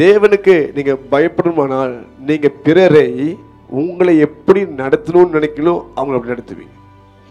தேவனுக்கு நீங்க பயப்படணுமானால் நீங்க பிறரை உங்களை எப்படி நடத்தணும்னு நினைக்கணும் அவங்களை அப்படி நடத்துவீங்க.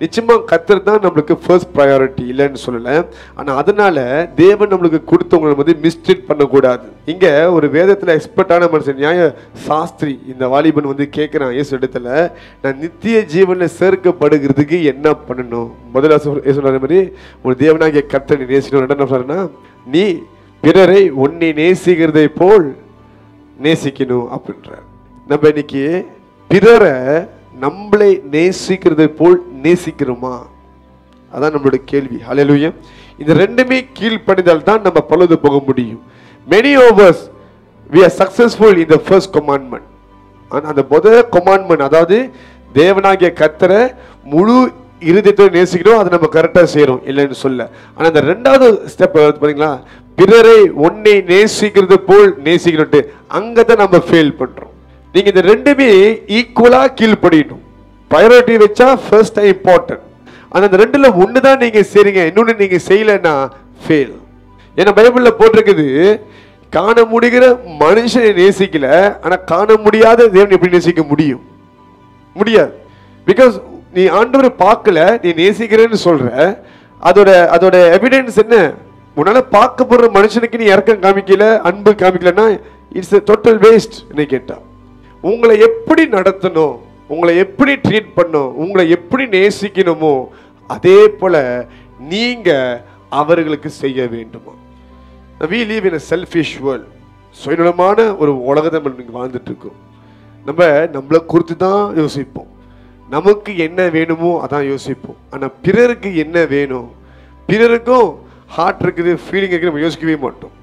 நிச்சயமா கர்த்தர் தான் நம்மளுக்கு ஃபர்ஸ்ட் ப்ரையாரிட்டி, இல்லைன்னு சொல்லலை. ஆனால் அதனால தேவன் நம்மளுக்கு கொடுத்தவங்களை வந்து மிஸ்ட்ரீட் பண்ணக்கூடாது. இங்கே ஒரு வேதத்தில் எக்ஸ்பர்ட்டான மனுஷன் நியாய சாஸ்திரி இந்த வாலிபன் வந்து கேட்குறான் இயேசு இடத்துல, நான் நித்திய ஜீவனில் சேர்க்கப்படுகிறதுக்கு என்ன பண்ணணும்? முதல்ல சொல்கிற மாதிரி ஒரு தேவனாகிய கர்த்தரை நேசிக்கணும். என்ன சொல்றேன்னா, நீ பிறரை உன்னை நேசிக்கிறதை போல் நேசிக்கணும் அப்படின்றார். நம்ம இன்னைக்கு பிறரை நம்மளை நேசிக்கிறதை போல் நேசிக்கிறோமா? அதான் நம்மளுடைய கேள்வி. ஹல்லேலூயா. இந்த ரெண்டுமே கீழ்ப்படிந்தால் தான் நம்ம பரலோக போக முடியும். Many of us we are successful in the first commandment. அந்த முதல் commandment, அதாவது தேவனாகிய கர்த்தரை முழு இருதயத்தோடு நேசிக்கிறோம், அதை நம்ம கரெக்டாக செய்கிறோம், இல்லைன்னு சொல்ல. ஆனால் அந்த ரெண்டாவது ஸ்டெப் பார்த்தீங்களா, பிறரை உன்னை நேசிக்கிறது போல் நேசிக்கணும்ட்டு, அங்கே தான் நம்ம ஃபெயில் பண்ணுறோம். நீங்க இந்த ரெண்டுமே ஈக்குவலா கீழ்ப்படியணும். ப்ரையாரிட்டி வச்சா ஃபர்ஸ்ட் இம்பார்ட்டன்ட். ஆனா அந்த ரெண்டுல ஒன்று தான் நீங்க செய்றீங்க, இன்னொன்று நீங்க செய்யலைன்னா ஃபெயில். ஏன்னா பைபிள்ல போட்டிருக்குது, காண முடிகிற மனுஷனை நேசிக்கல, ஆனா காண முடியாத தேவன் எப்படி நேசிக்க முடியும்? முடியாது. பிகாஸ் நீ ஆண்டவரை பார்க்கல, நீ நேசிக்கிறேன்னு சொல்ற, அதோட எவிடன்ஸ் என்ன? உன்னால பார்க்க போற மனுஷனுக்கு நீ இறக்கம் காமிக்கல, அன்பு காமிக்கலன்னா இட்ஸ் a total waste. என்ன கேட்டா, உங்களை எப்படி நடத்தணும், உங்களை எப்படி ட்ரீட் பண்ணணும், உங்களை எப்படி நேசிக்கணுமோ அதே போல நீங்க அவர்களுக்கு செய்ய வேண்டுமா? We live in a selfish world. சுயநலமான ஒரு உலகத்தை நம்ம வாழ்ந்துட்டு இருக்கோம். நம்மளை குறித்து தான் யோசிப்போம், நமக்கு என்ன வேணுமோ அதான் யோசிப்போம். ஆனால் பிறருக்கு என்ன வேணும், பிறருக்கும் ஹார்ட் இருக்குது, ஃபீலிங் இருக்குது, நம்ம யோசிக்கவே மாட்டோம்.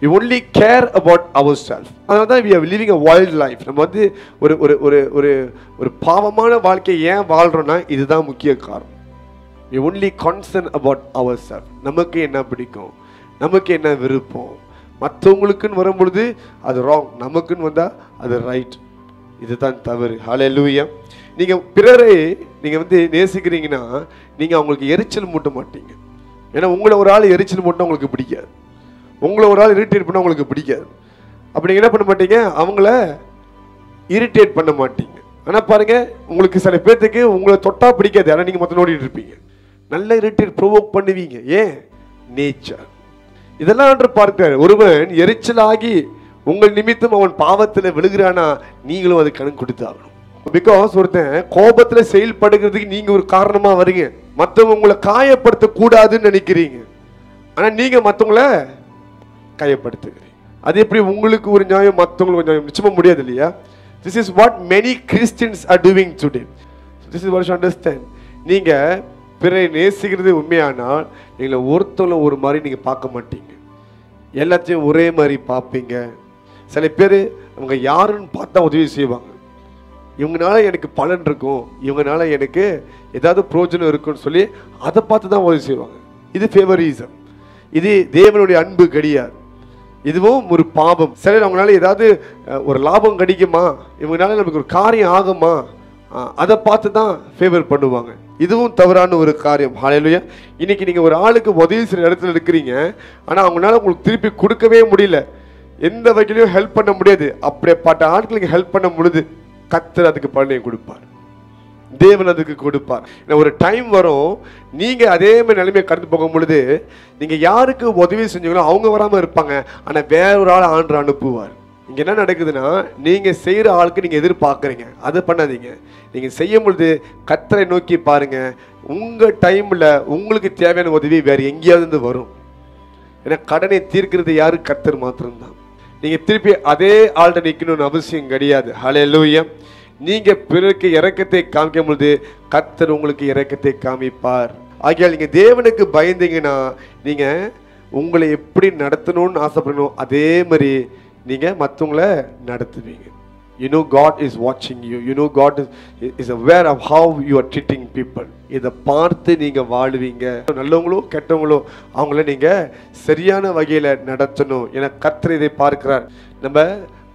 We only care about ourselves. அதனால தான் we are living a wild life. நம்ம வந்து ஒரு ஒரு ஒரு ஒரு ஒரு பாவமான வாழ்க்கையை ஏன் வாழ்கிறோன்னா இதுதான் முக்கிய காரணம். We only concern about ourselves. நமக்கு என்ன பிடிக்கும், நமக்கு என்ன விருப்பம், மற்றவங்களுக்குன்னு வரும்பொழுது அது ராங், நமக்குன்னு வந்தால் அது ரைட். இதுதான் தவறு. ஹல்லேலூயா. நீங்கள் பிறரை நீங்கள் வந்து நேசிக்கிறீங்கன்னா நீங்கள் அவங்களுக்கு எரிச்சல் மூட்ட மாட்டீங்க. ஏன்னா உங்களை ஒரு ஆள் எரிச்சல் மூட்டினா உங்களுக்கு பிடிக்காது, உங்களை ஒரு ஆள் இரிட்டேட் பண்ணால் உங்களுக்கு பிடிக்காது. அப்படி நீங்கள் என்ன பண்ண மாட்டீங்க, அவங்கள இரிட்டேட் பண்ண மாட்டீங்க. ஆனால் பாருங்கள், உங்களுக்கு சில பேர்த்துக்கு உங்களை தொட்டா பிடிக்காது, ஆனால் நீங்கள் மொத்தம் ஓடிட்டு இருப்பீங்க. நல்ல இரிட்டேட் ப்ரொவோக் பண்ணுவீங்க. ஏன்? நேச்சர். இதெல்லாம் என்று பார்க்கிறார். ஒருவன் எரிச்சலாகி உங்கள் நிமித்தம் அவன் பாவத்தில் விழுகிறானா நீங்களும் அது கணக்கு கொடுத்தாகணும். பிகாஸ் ஒருத்தன் கோபத்தில் செயல்படுகிறதுக்கு நீங்கள் ஒரு காரணமாக வரீங்க. மற்றவங்க உங்களை காயப்படுத்தக்கூடாதுன்னு நினைக்கிறீங்க, ஆனால் நீங்கள் மற்றவங்கள காயப்படுத்துகிறீங்க. அது எப்படி உங்களுக்கு ஒரு நியாயம், மற்றவங்களுக்கு ஒரு நியாயம்? நிச்சயமா முடியாது இல்லையா? This is what many Christians are doing today. This is what you understand. நீங்கள் பிறரை நேசிக்கிறது உண்மையானால் நீங்களை ஒருத்தவங்களை ஒரு மாதிரி நீங்கள் பார்க்க மாட்டீங்க, எல்லாத்தையும் ஒரே மாதிரி பார்ப்பீங்க. சில பேர் அவங்க யாருன்னு பார்த்தா உதவி செய்வாங்க, இவங்கனால எனக்கு பலன் இருக்கும், இவங்கனால எனக்கு ஏதாவது பிரயோஜனம் இருக்குன்னு சொல்லி அதை பார்த்து தான் உதவி செய்வாங்க. இது ஃபேவரிசம், இது தேவனுடைய அன்பு கிடையாது, இதுவும் ஒரு பாவம். சிலர் அவங்களால ஏதாவது ஒரு லாபம் கிடைக்குமா, இவங்கனால நமக்கு ஒரு காரியம் ஆகுமா, அதை பார்த்து தான் ஃபேவர் பண்ணுவாங்க. இதுவும் தவறான ஒரு காரியம். ஹல்லேலூயா. இன்னைக்கு நீங்கள் ஒரு ஆளுக்கு உதவி செய்கிற இடத்துல இருக்கிறீங்க, ஆனால் அவங்களால உங்களுக்கு திருப்பி கொடுக்கவே முடியல, எந்த வகையிலையும் ஹெல்ப் பண்ண முடியாது. அப்படியேப்பட்ட ஆட்களுக்கு ஹெல்ப் பண்ண பொழுது கர்த்தர் அதுக்கு பலனை கொடுப்பார், தேவன் அதுக்கு கொடுப்பார். ஒரு டைம் வரும், நீங்கள் அதே மாதிரி நிலைமையை கடந்து போகும் பொழுது நீங்கள் யாருக்கு உதவி செஞ்சீங்களோ அவங்க வராமல் இருப்பாங்க, ஆனால் வேற ஒரு ஆள் ஆண்டு அனுப்புவார். இங்கே என்ன நடக்குதுன்னா, நீங்கள் செய்கிற ஆளுக்கு நீங்கள் எதிர்பார்க்குறீங்க, அதை பண்ணாதீங்க. நீங்கள் செய்யும் பொழுது கர்த்தரை நோக்கி பாருங்கள், உங்கள் டைமில் உங்களுக்கு தேவையான உதவி வேறு எங்கேயாவது வரும். ஏன்னா கடனை தீர்க்கிறது யாரு? கர்த்தர் மாத்திரம்தான். நீங்கள் திருப்பி அதே ஆள்கிட்ட நிற்கணும்னு அவசியம் கிடையாது. ஹல்லேலூயா. நீங்கள் பிறருக்கு இரக்கத்தை காமிக்கும் பொழுது கர்த்தர் உங்களுக்கு இரக்கத்தை காமிப்பார். ஆகையால் நீங்கள் தேவனுக்கு பயந்தீங்கன்னா நீங்கள் உங்களை எப்படி நடத்தணும்னு ஆசைப்படணும், அதே மாதிரி நீங்கள் மற்றவங்களை நடத்துவீங்க. You know God is watching you. You know God is aware of how you are treating people. இதை பார்த்து நீங்கள் வாழுவீங்க. நல்லவங்களோ கெட்டவங்களோ அவங்கள நீங்கள் சரியான வகையில் நடத்தணும். ஏன்னா கர்த்தர் இதை பார்க்கிறார். நம்ம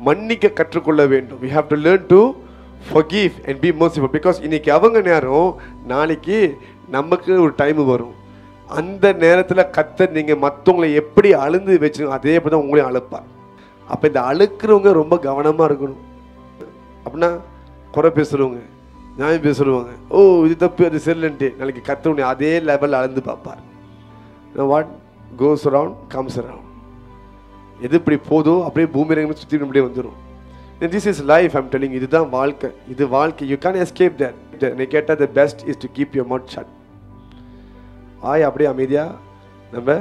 மன்னிக்க கற்றுக்கொள்ள வேண்டும். We have to learn to forgive and be merciful. Because இன்னைக்கு அவங்க நேரம், நாளைக்கு நமக்கு ஒரு டைம் வரும். அந்த நேரத்தில் கர்த்தர் நீங்கள் மற்றவங்களை எப்படி அழுந்து வச்சு அதே போல் தான் உங்களையும் அழுப்பார். அப்போ இந்த அழுக்கிறவங்க ரொம்ப கவனமாக இருக்கணும். அப்படின்னா குறை பேசுகிறவங்க, நியாயம் பேசுகிறவங்க, ஓ இது தப்பு அது சரியில்லைன்ட்டு நாளைக்கு கற்றுவனே அதே லெவல் அளந்து பார்ப்பார். What goes around comes around. எது இப்படி போதோ அப்படியே பூமி ரங்கமே சுற்றி அப்படியே வந்துடும். This is life. I'm telling, இதுதான் வாழ்க்கை. இது வாழ்க்கை. You can escape that. நீ கேட்டால் the best is to keep your mouth shut. ஆய் அப்படியே அமைதியாக நம்ம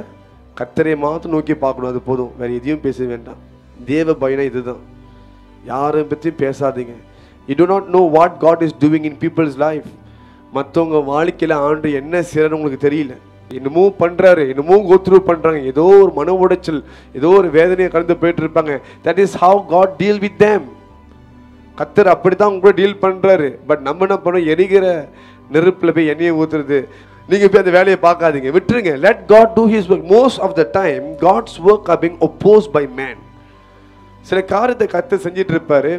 கர்த்தரை மாத்திரம் நோக்கி பார்க்கணும். அது போதும், வேறு எதையும் பேச வேண்டாம். தேவ பயனா இதுதான். யாரை பற்றியும் பேசாதீங்க. You do not know what God is doing in people's life. மற்றவங்க வாழ்க்கையில் ஆண்டு என்ன செய்யறன்னு உங்களுக்கு தெரியல. என்னமோ பண்ணுறாரு, என்னமோ கோத்ரூ பண்ணுறாங்க, ஏதோ ஒரு மன உடைச்சல், ஏதோ ஒரு வேதனையை கலந்து போயிட்டு இருப்பாங்க. That is how God deal with them. கர்த்தர் அப்படி தான் உங்களோட டீல் பண்ணுறாரு. பட் நம்ம என்ன பண்ணோம், எரிகிற நெருப்பில் போய் எண்ணெயை ஊற்றுறது. நீங்கள் போய் அந்த வேலையை பார்க்காதீங்க, விட்டுருங்க. Let God do his work. Most of the time God's work are being opposed by man. சில காரியத்தை கர்த்தர் செஞ்சிட்டு இருப்பாரு,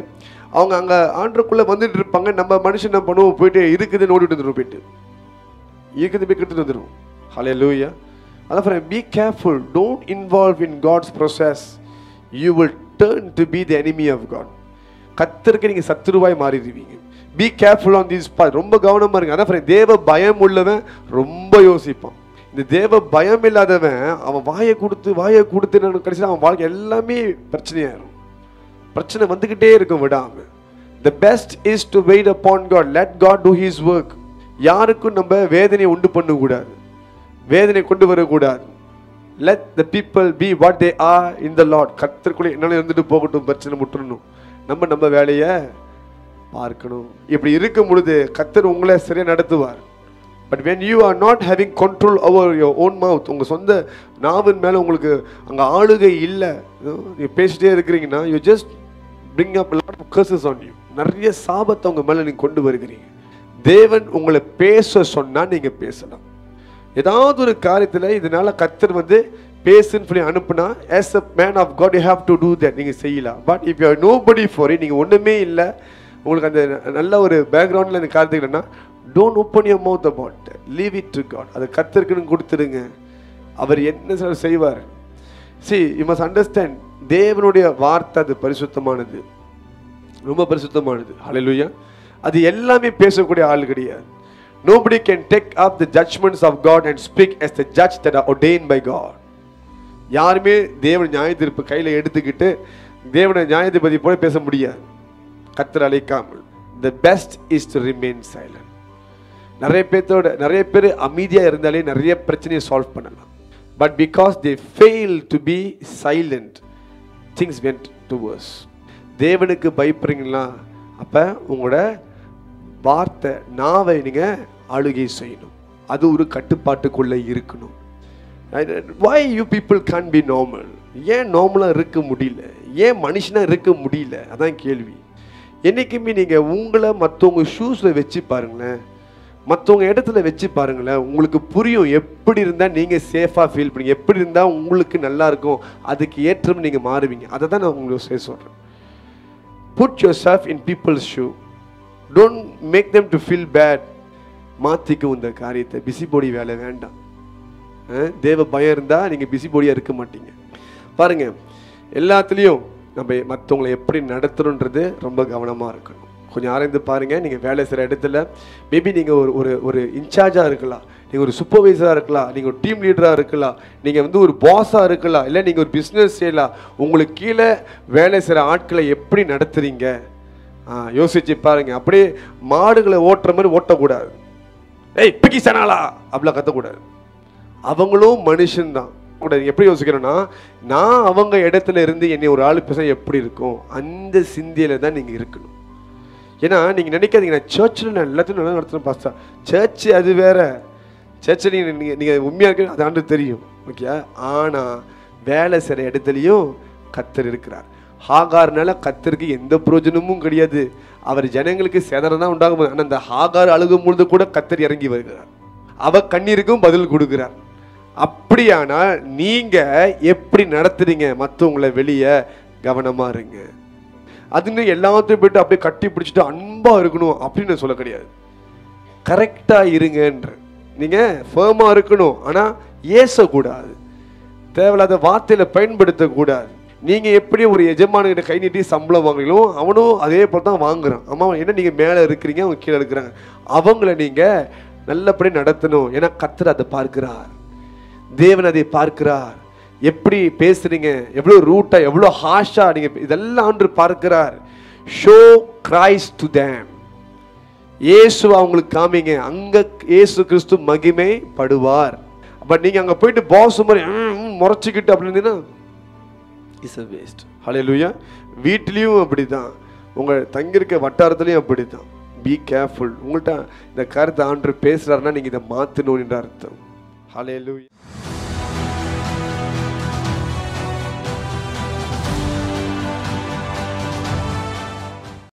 அவங்க அங்கே ஆண்டருக்குள்ளே வந்துட்டு இருப்பாங்க. நம்ம மனுஷன் என்ன பண்ணுவோம், போயிட்டு இருக்குதுன்னு ஓடிட்டு வந்துடும், போயிட்டு இருக்குது போய் கிட்டு வந்துடும். Hallelujah. Therefore, be careful. Don't involve in God's process. You will turn to be the enemy of God. கர்த்தருக்கு நீங்க சத்துருவாய் மாறிடுவீங்க. Be careful on this part. ரொம்ப கவனமா இருங்க. அதான் தேவ பயம் உள்ளவன் ரொம்ப யோசிப்பான். இந்த தேவ பயம் இல்லாதவன் அவன் வாயை கொடுத்து கடைசியில் அவன் வாழ்க்கை எல்லாமே பிரச்சனையாயிரும். பிரச்சனை வந்துகிட்டே இருக்கும் விடாம. The best is to wait upon God. Let God do His work. யாருக்கும் நம்ம வேதனையை உண்டு பண்ணக்கூடாது, வேதனை கொண்டு வரக்கூடாது. Let the people be what they are in the Lord. கர்த்தருக்குள்ளே என்னால இருந்துட்டு போகட்டும், பிரச்சனை முற்றணும். நம்ம வேலையை பார்க்கணும். இப்படி இருக்கும் பொழுது கர்த்தர் உங்களை சரியாக நடத்துவார். But when you are not having control over your own mouth, உங்கள் சொந்த நாவின் மேலே உங்களுக்கு அங்கே ஆளுகை இல்லை, நீங்கள் பேசிட்டே இருக்கிறீங்கன்னா you just bring up a lot of curses on you. நிறைய சாபத்தை உங்கள் மேலே நீங்கள் கொண்டு வருகிறீங்க. தேவன் உங்களை பேச சொன்னால் நீங்கள் பேசலாம். ஏதாவது ஒரு காரியத்தில் இதனால கர்த்தர் பேசுன்னு சொல்லி அனுப்புனா, as a man of God you have to do that. நீங்கள் செய்யலாம். But if you are nobody for it, நீங்கள் ஒன்றுமே இல்லை, உங்களுக்கு அந்த நல்ல ஒரு பேக்ரவுண்டில் இந்த காரியத்தை இல்லைன்னா, don't open your mouth about it. Leave it to God. அதை கர்த்தருக்குன்னு கொடுத்துருங்க. அவர் என்ன செய்வார். See, you must understand, தேவனுடைய வார்த்தை அது பரிசுத்தமானது, ரொம்ப பரிசுத்தமானது. ஹல்லேலூயா. அது எல்லாமே பேசக்கூடிய ஆள் கிடையாது. Nobody can take up the judgments of God and speak as the judge that are ordained by God. யாருமே தேவன் நியாயத்தீர்ப்பு கையில் எடுத்துக்கிட்டு தேவனுடைய நியாயத்தீர்ப்பை போல பேச முடியாது, கர்த்தர் அழைக்காமல். The best is to remain silent. நிறைய பேர் அமைதியாக இருந்தாலே நிறைய பிரச்சனையை சால்வ் பண்ணலாம். But because they fail to be silent, things went to worse. தேவனுக்கு பயப்படுறீங்களா, அப்போ உங்களோட வார்த்தை நாவை நீங்கள் ஆளுகை செய்யணும். அது ஒரு கட்டுப்பாட்டுக்குள்ளே இருக்கணும். Why you people can't be normal? ஏன் நார்மலாக இருக்க முடியல, ஏன் மனுஷனாக இருக்க முடியல, அதான் கேள்வி. என்றைக்குமே நீங்கள் உங்களை மற்றவங்க ஷூஸில் வச்சு பாருங்களேன், மற்றவங்க இடத்துல வச்சு பாருங்களேன், உங்களுக்கு புரியும் எப்படி இருந்தால் நீங்கள் சேஃபாக ஃபீல் பண்ணுங்க, எப்படி இருந்தால் உங்களுக்கு நல்லா இருக்கும், அதுக்கு ஏற்றம் நீங்கள் மாறுவீங்க. அதை தான் நான் உங்களுக்கு சொல்கிறேன். Put yourself in people's shoe. Don't make them to feel bad. மாற்றிக்கும் இந்த காரியத்தை. பிஸிபோடி வேலை வேண்டாம். தேவ பயம் இருந்தால் நீங்கள் பிஸிபோடியாக இருக்க மாட்டீங்க. பாருங்கள், எல்லாத்துலேயும் நம்ம மற்றவங்களை எப்படி நடத்தணுன்றது ரொம்ப கவனமாக இருக்கணும். கொஞ்சம் ஆராய்ந்து பாருங்கள். நீங்கள் வேலை செய்கிற இடத்துல மேபி நீங்கள் ஒரு இன்சார்ஜாக இருக்கலாம், நீங்கள் ஒரு சூப்பர்வைசராக இருக்கலாம், நீங்கள் ஒரு டீம் லீடராக இருக்கலாம், நீங்கள் ஒரு பாஸாக இருக்கலாம், இல்லை நீங்கள் ஒரு பிஸ்னஸ் செய்யலாம். உங்களுக்கு கீழே வேலை செய்கிற ஆட்களை எப்படி நடத்துகிறீங்க யோசிச்சு பாருங்கள். அப்படியே மாடுகளை ஓட்டுற மாதிரி ஓட்டக்கூடாது. ஏய் பிக்கி சனாலா அப்படிலாம் கத்தக்கூடாது. அவங்களும் மனுஷன்தான். எப்படி யோசிக்கிறோன்னா, நான் அவங்க இடத்துல இருந்து என்னை ஒரு ஆள் பேச எப்படி இருக்கும், அந்த சிந்தியில தான் நீங்கள் இருக்கணும். ஏன்னா நீங்கள் நினைக்காதீங்க, நான் சர்ச்சில் நான் எல்லாத்தையும் நல்லா நடத்துகிறேன் பாஸ்டா. சர்ச்சு அது வேற, சர்ச்சில் நீங்கள் உண்மையாக இருக்கு அது ஆண்டு தெரியும், ஓகே. ஆனால் வேலை செய்கிற இடத்துலையும் கர்த்தர் இருக்கிறார். ஹாகார்னால கர்த்தருக்கு எந்த பிரயோஜனமும் கிடையாது. அவர் ஜனங்களுக்கு சேதனம் தான் உண்டாகும். ஆனால் அந்த ஹாகார் அழுகும் பொழுது கூட கர்த்தர் இறங்கி வருகிறார், அவ கண்ணீருக்கும் பதில் கொடுக்கிறார். அப்படியானால் நீங்க எப்படி நடத்துறீங்க மற்றவங்களை, வெளியே கவனமா இருங்க. அதுன்னு எல்லாத்தையும் போயிட்டு அப்படியே கட்டி பிடிச்சிட்டு அன்பா இருக்கணும் அப்படின்னு சொல்ல கிடையாது. கரெக்டா இருங்கன்ற, நீங்க ஃபர்மா இருக்கணும், ஆனா ஏசக்கூடாது, தேவையில்லாத வார்த்தையில பயன்படுத்தக்கூடாது. நீங்கள் எப்படி ஒரு எஜமானுகிட்ட கை நீட்டி சம்பளம் வாங்குறீங்களோ அவனும் அதே போல் தான் வாங்குறான். அம்மா என்ன நீங்கள் மேலே இருக்கிறீங்க, அவங்க கீழே இருக்கிறாங்க. அவங்கள நீங்கள் நல்லபடி நடத்தணும். ஏன்னா கர்த்தர் அதை பார்க்கிறார், தேவன் அதை பார்க்கிறார். எப்படி பேசுறீங்க, எவ்வளோ ரூட்டா, எவ்வளோ ஹாஷா நீங்கள், இதெல்லாம் ஆண்டு பார்க்கிறார். Show Christ to them. இயேசு அவங்களுக்கு காமிங்க, அங்கே இயேசு கிறிஸ்து மகிமை படுவார். அப்போ நீங்கள் அங்கே போயிட்டு பாஸ் மாதிரி முறைச்சிக்கிட்டு அப்படின்னு இருந்தீங்கன்னா இட்ஸ் அ வேஸ்ட். ஹல்லேலூயா. வீட்லேயும் அப்படி தான், உங்கள் தங்கியிருக்க வட்டாரத்துலேயும் அப்படி தான். Be careful. உங்கள்கிட்ட இந்த கருத்தை ஆண்டு பேசுகிறாருன்னா நீங்கள் இதை மாற்றணும் என்ற அர்த்தம். ஹல்லேலூயா.